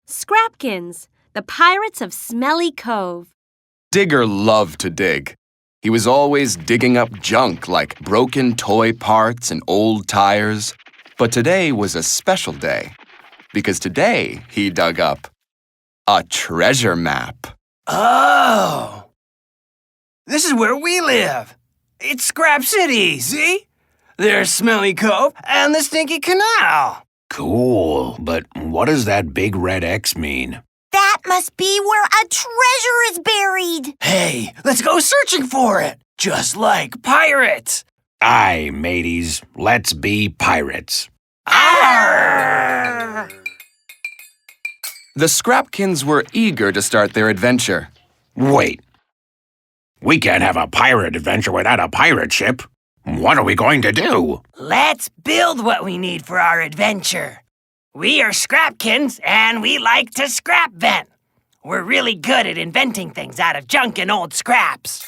Scrapkins, the pirates of Smelly Cove. Digger loved to dig. He was always digging up junk like broken toy parts and old tires. But today was a special day, because today he dug up a treasure map. Oh! This is where we live. It's Scrap City, see? There's Smelly Cove and the Stinky Canal. Cool, but what does that big red X mean? That must be where a treasure is buried. Hey, let's go searching for it, just like pirates. Aye, mateys, let's be pirates. Arr! The Scrapkins were eager to start their adventure. Wait. We can't have a pirate adventure without a pirate ship. What are we going to do? Let's build what we need for our adventure. We are Scrapkins, and we like to scrapvent. We're really good at inventing things out of junk and old scraps.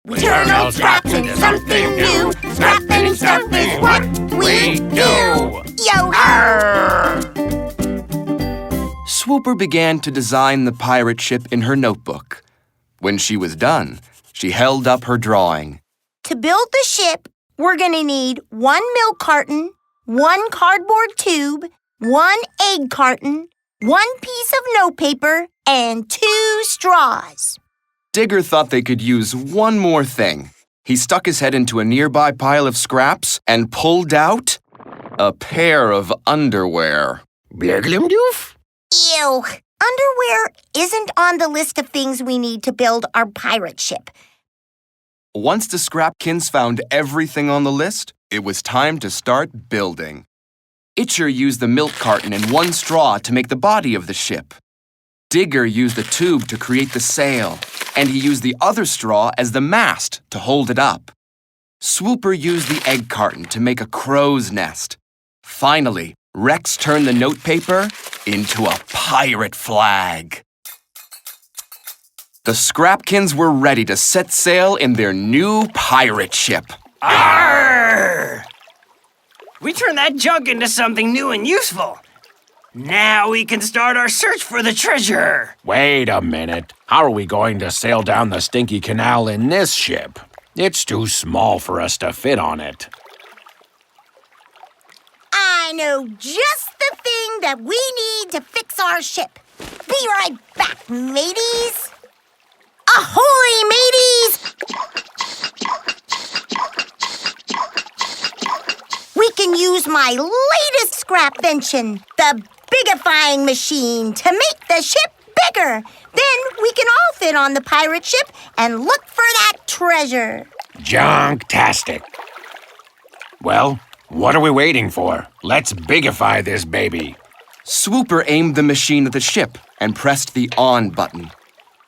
We turn old scraps into something new. Scrapping stuff is what we do. Yo! Arr! Swooper began to design the pirate ship in her notebook. When she was done, she held up her drawing. To build the ship, we're gonna need 1 milk carton, 1 cardboard tube, 1 egg carton, 1 piece of notepaper, and 2 straws. Digger thought they could use one more thing. He stuck his head into a nearby pile of scraps and pulled out a pair of underwear. Blurglumdoof? Ew. Underwear isn't on the list of things we need to build our pirate ship. Once the Scrapkins found everything on the list, it was time to start building. Itcher used the milk carton and 1 straw to make the body of the ship. Digger used the tube to create the sail, and he used the other straw as the mast to hold it up. Swooper used the egg carton to make a crow's nest. Finally, Rex turned the notepaper into a pirate flag. The Scrapkins were ready to set sail in their new pirate ship. Arr! We turned that junk into something new and useful. Now we can start our search for the treasure. Wait a minute. How are we going to sail down the Stinky Canal in this ship? It's too small for us to fit on it. I know just the thing that we need to fix our ship. Be right back, mateys. Ahoy, mateys! We can use my latest scrapvention, the bigifying machine, to make the ship bigger. Then we can all fit on the pirate ship and look for that treasure. Junktastic. Well, what are we waiting for? Let's bigify this baby. Swooper aimed the machine at the ship and pressed the on button.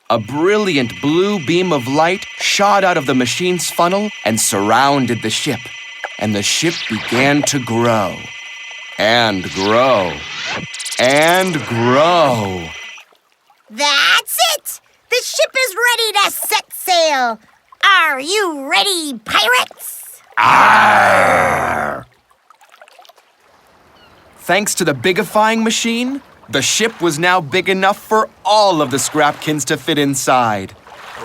A brilliant blue beam of light shot out of the machine's funnel and surrounded the ship. And the ship began to grow. And grow. And grow. That's it! The ship is ready to set sail. Are you ready, pirates? Arr! Thanks to the bigifying machine, the ship was now big enough for all of the Scrapkins to fit inside.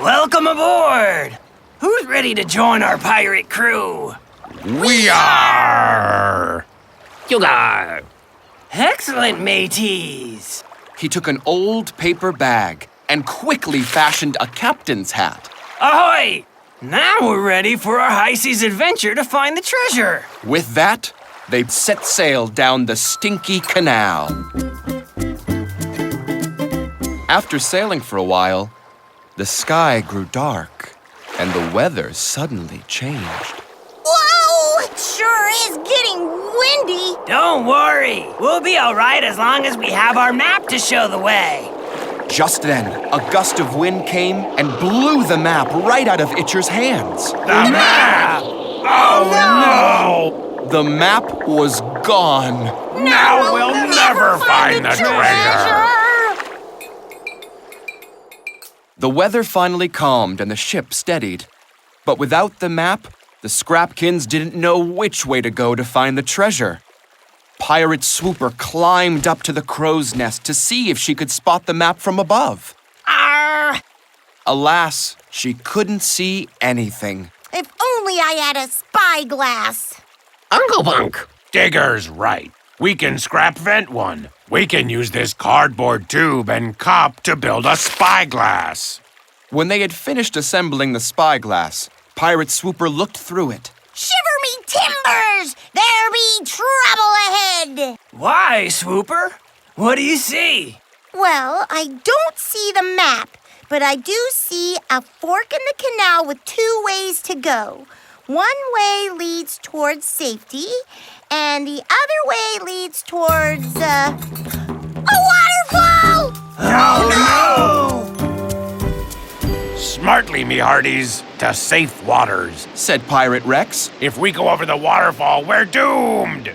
Welcome aboard! Who's ready to join our pirate crew? We are! Yugar! Excellent, mateys! He took an old paper bag and quickly fashioned a captain's hat. Ahoy! Now we're ready for our high seas adventure to find the treasure. With that, they set sail down the Stinky Canal. After sailing for a while, the sky grew dark and the weather suddenly changed. Whoa! It sure is getting windy. Don't worry. We'll be all right as long as we have our map to show the way. Just then, a gust of wind came and blew the map right out of Itcher's hands. The map! Oh, no! The map was gone. Now we'll never find the treasure! The weather finally calmed and the ship steadied. But without the map, the Scrapkins didn't know which way to go to find the treasure. Pirate Swooper climbed up to the crow's nest to see if she could spot the map from above. Arr! Alas, she couldn't see anything. If only I had a spyglass. Uncle Bunk. Digger's right. We can scrap vent one. We can use this cardboard tube and cup to build a spyglass. When they had finished assembling the spyglass, Pirate Swooper looked through it. Shiver me timbers! There be trouble ahead! Why, Swooper? What do you see? Well, I don't see the map, but I do see a fork in the canal with 2 ways to go. One way leads towards safety, and the other way leads towards, a waterfall! Oh, Smartly, me hearties, to safe waters. Said Pirate Rex. If we go over the waterfall, we're doomed.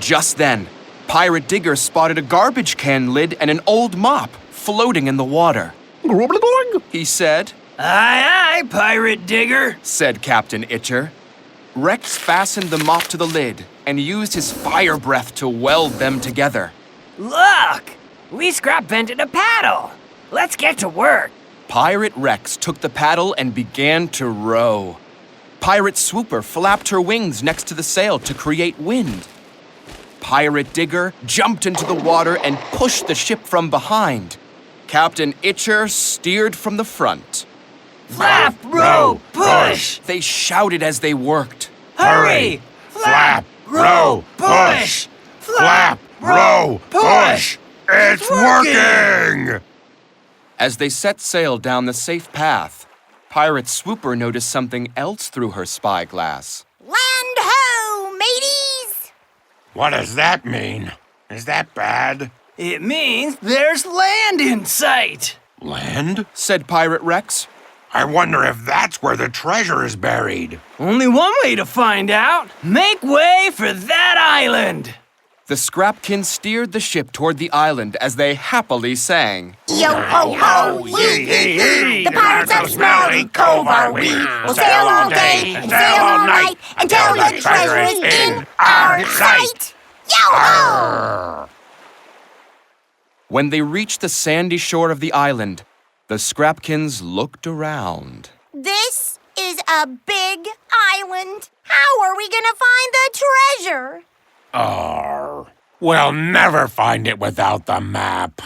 Just then, Pirate Digger spotted a garbage can lid and an old mop floating in the water. He said, Aye, aye, Pirate Digger. said Captain Itcher. Rex fastened the mop to the lid and used his fire breath to weld them together. Look! We scrap vented a paddle. Let's get to work. Pirate Rex took the paddle and began to row. Pirate Swooper flapped her wings next to the sail to create wind. Pirate Digger jumped into the water and pushed the ship from behind. Captain Itcher steered from the front. Flap, row, push! They shouted as they worked. Hurry! Flap, row, push! Flap, row, push! It's working! As they set sail down the safe path, Pirate Swooper noticed something else through her spyglass. Land ho, mateys! What does that mean? Is that bad? It means there's land in sight. Land? Said Pirate Rex. I wonder if that's where the treasure is buried. Only one way to find out. Make way for that island. The Scrapkins steered the ship toward the island as they happily sang. Yo ho ho, yee yee yee! The pirates of Smelly Cove are we. We'll sail all day and sail all night until the treasure is in our sight. Yo ho! When they reached the sandy shore of the island, the Scrapkins looked around. This is a big island. How are we gonna find the treasure? We'll never find it without the map.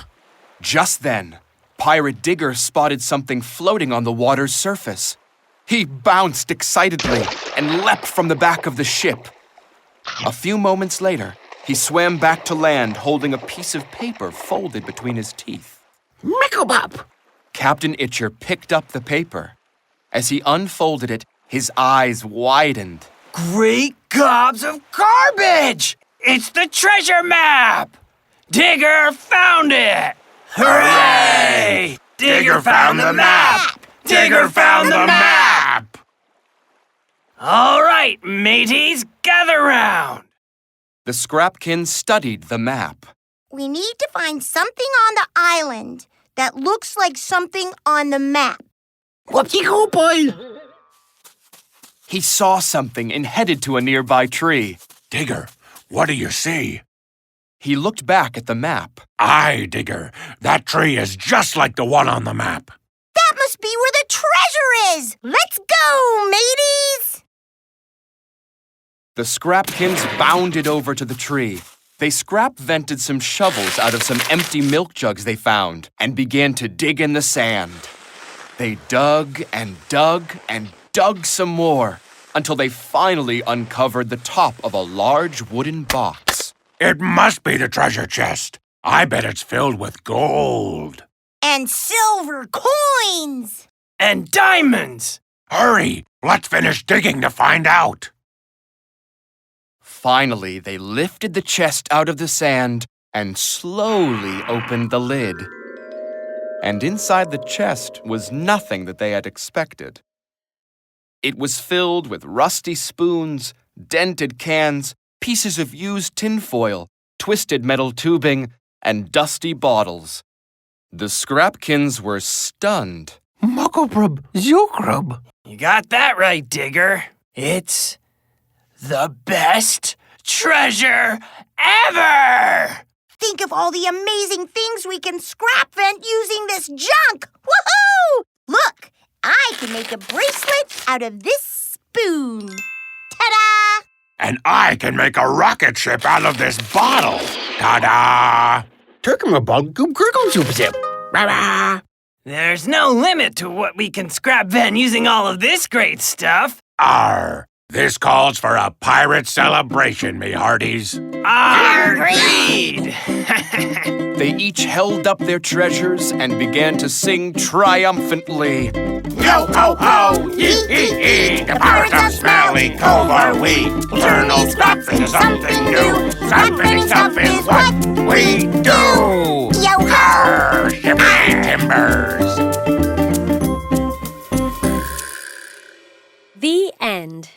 Just then, Pirate Digger spotted something floating on the water's surface. He bounced excitedly and leapt from the back of the ship. A few moments later, he swam back to land holding a piece of paper folded between his teeth. Micklebop! Captain Itcher picked up the paper. As he unfolded it, his eyes widened. Great gobs of garbage! It's the treasure map! Digger found it! Hooray! Digger found the map! Digger found the map! All right, mateys, gather round. The Scrapkins studied the map. We need to find something on the island that looks like something on the map. Whoopsie boy! He saw something and headed to a nearby tree. Digger, what do you see? He looked back at the map. Aye, Digger. That tree is just like the one on the map. That must be where the treasure is! Let's go, mateys! The Scrapkins bounded over to the tree. They scrap-vented some shovels out of some empty milk jugs they found and began to dig in the sand. They dug and dug and dug some more until they finally uncovered the top of a large wooden box. It must be the treasure chest. I bet it's filled with gold. And silver coins! And diamonds! Hurry, let's finish digging to find out. Finally, they lifted the chest out of the sand and slowly opened the lid. And inside the chest was nothing that they had expected. It was filled with rusty spoons, dented cans, pieces of used tinfoil, twisted metal tubing, and dusty bottles. The Scrapkins were stunned. Muckleprub, Zookrab. You got that right, Digger. It's the best treasure ever! Think of all the amazing things we can scrap vent using this junk! Woohoo! Look, I can make a bracelet out of this spoon. Ta-da! And I can make a rocket ship out of this bottle. Ta-da! There's no limit to what we can scrap vent using all of this great stuff. Arr! This calls for a pirate celebration, me hearties. Agreed! They each held up their treasures and began to sing triumphantly. Yo ho ho! Yee hee hee! The pirates of Smelly Cove are we. Learn old stuff into something new. Scraping stuff is what we do. Yo ho! Arr! Shipping timbers. The end.